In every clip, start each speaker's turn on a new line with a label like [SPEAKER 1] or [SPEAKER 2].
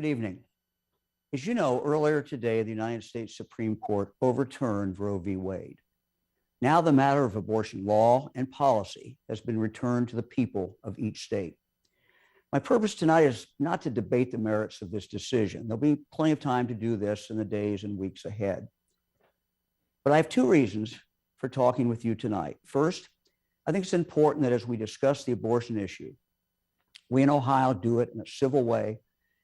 [SPEAKER 1] Good evening. As you know, earlier today, the United States Supreme Court overturned Roe v. Wade. Now the matter of abortion law and policy has been returned to the people of each state. My purpose tonight is not to debate the merits of this decision. There'll be plenty of time to do this in the days and weeks ahead. But I have two reasons for talking with you tonight. First, I think it's important that as we discuss the abortion issue, we in Ohio do it in a civil way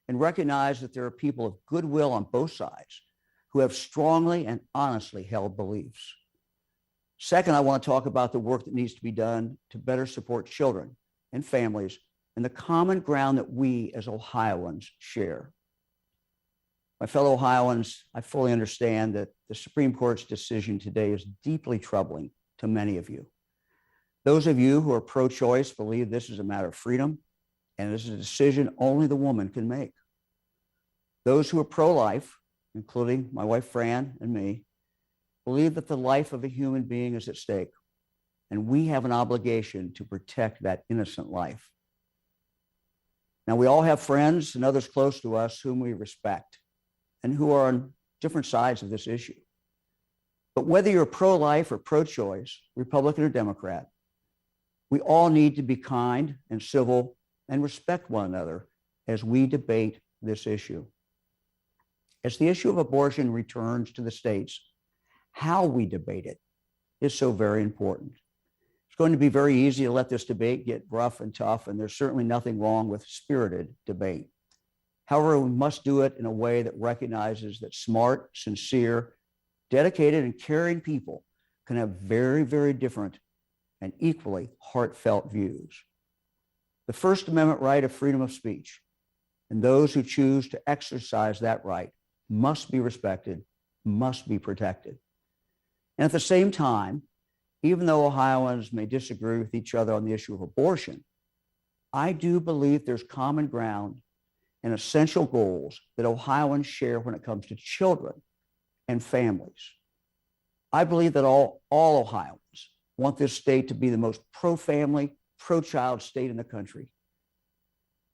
[SPEAKER 1] and recognize that there are people of goodwill on both sides who have strongly and honestly held beliefs. Second, I want to talk about the work that needs to be done to better support children and families and the common ground that we as Ohioans share. My fellow Ohioans, I fully understand that the Supreme Court's decision today is deeply troubling to many of you. Those of you who are pro-choice believe this is a matter of freedom, and this is a decision only the woman can make. Those who are pro-life, including my wife Fran and me, believe that the life of a human being is at stake, and we have an obligation to protect that innocent life. Now, we all have friends and others close to us whom we respect and who are on different sides of this issue. But whether you're pro-life or pro-choice, Republican or Democrat, we all need to be kind and civil and respect one another as we debate this issue. As the issue of abortion returns to the states, how we debate it is so very important. It's going to be very easy to let this debate get rough and tough, and there's certainly nothing wrong with spirited debate. However, we must do it in a way that recognizes that smart, sincere, dedicated, and caring people can have very, very different and equally heartfelt views. The First Amendment right of freedom of speech, and those who choose to exercise that right must be respected, must be protected. And at the same time, even though Ohioans may disagree with each other on the issue of abortion, I do believe there's common ground and essential goals that Ohioans share when it comes to children and families. I believe that all Ohioans want this state to be the most pro-family, pro-child state in the country.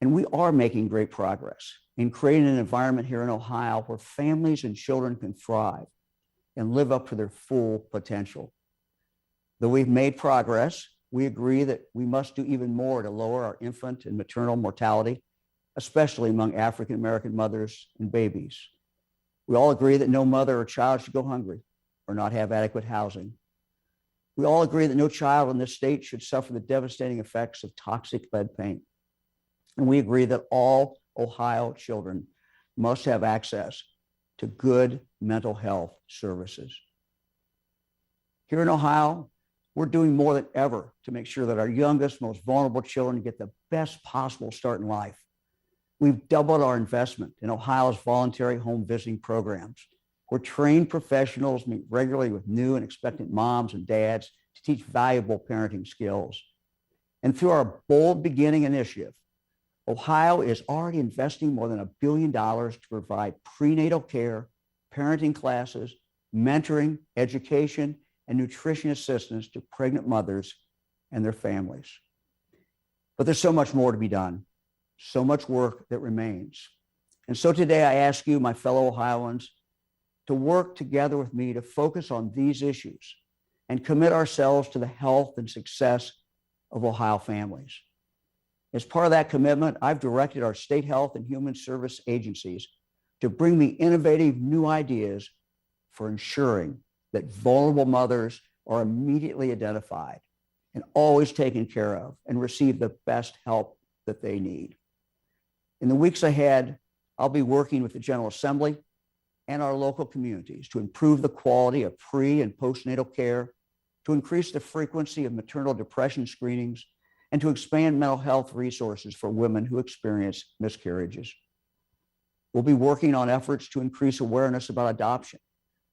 [SPEAKER 1] And we are making great progress in creating an environment here in Ohio where families and children can thrive and live up to their full potential. Though we've made progress, we agree that we must do even more to lower our infant and maternal mortality, especially among African-American mothers and babies. We all agree that no mother or child should go hungry or not have adequate housing. We all agree that no child in this state should suffer the devastating effects of toxic lead paint. And we agree that all Ohio children must have access to good mental health services. Here in Ohio, we're doing more than ever to make sure that our youngest, most vulnerable children get the best possible start in life. We've doubled our investment in Ohio's voluntary home visiting programs, where trained professionals meet regularly with new and expectant moms and dads to teach valuable parenting skills. And through our Bold Beginning initiative, Ohio is already investing more than $1 billion to provide prenatal care, parenting classes, mentoring, education, and nutrition assistance to pregnant mothers and their families. But there's so much more to be done, so much work that remains. And so today I ask you, my fellow Ohioans, to work together with me to focus on these issues and commit ourselves to the health and success of Ohio families. As part of that commitment, I've directed our state health and human service agencies to bring me innovative new ideas for ensuring that vulnerable mothers are immediately identified and always taken care of and receive the best help that they need. In the weeks ahead, I'll be working with the General Assembly and our local communities to improve the quality of pre- and postnatal care, to increase the frequency of maternal depression screenings, and to expand mental health resources for women who experience miscarriages. We'll be working on efforts to increase awareness about adoption,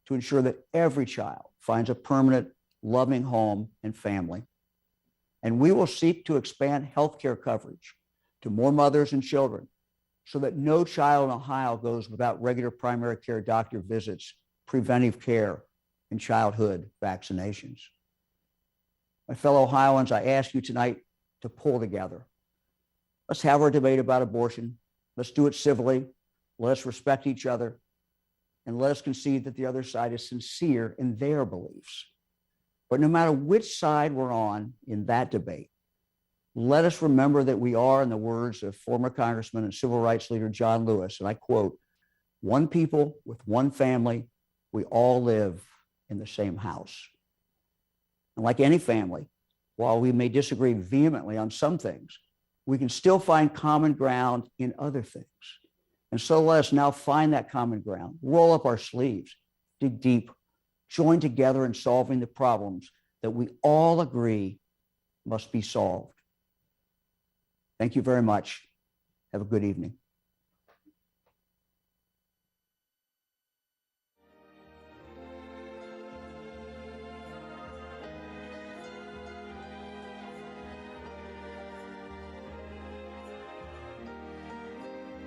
[SPEAKER 1] to ensure that every child finds a permanent, loving home and family. And we will seek to expand healthcare coverage to more mothers and children so that no child in Ohio goes without regular primary care doctor visits, preventive care, and childhood vaccinations. My fellow Ohioans, I ask you tonight to pull together. Let's have our debate about abortion. Let's do it civilly. Let us respect each other, and let us concede that the other side is sincere in their beliefs. But no matter which side we're on in that debate, let us remember that we are, in the words of former Congressman and civil rights leader John Lewis, and I quote, "One people with one family, we all live in the same house." And like any family, while we may disagree vehemently on some things, we can still find common ground in other things. And so let us now find that common ground, roll up our sleeves, dig deep, join together in solving the problems that we all agree must be solved. Thank you very much. Have a good evening.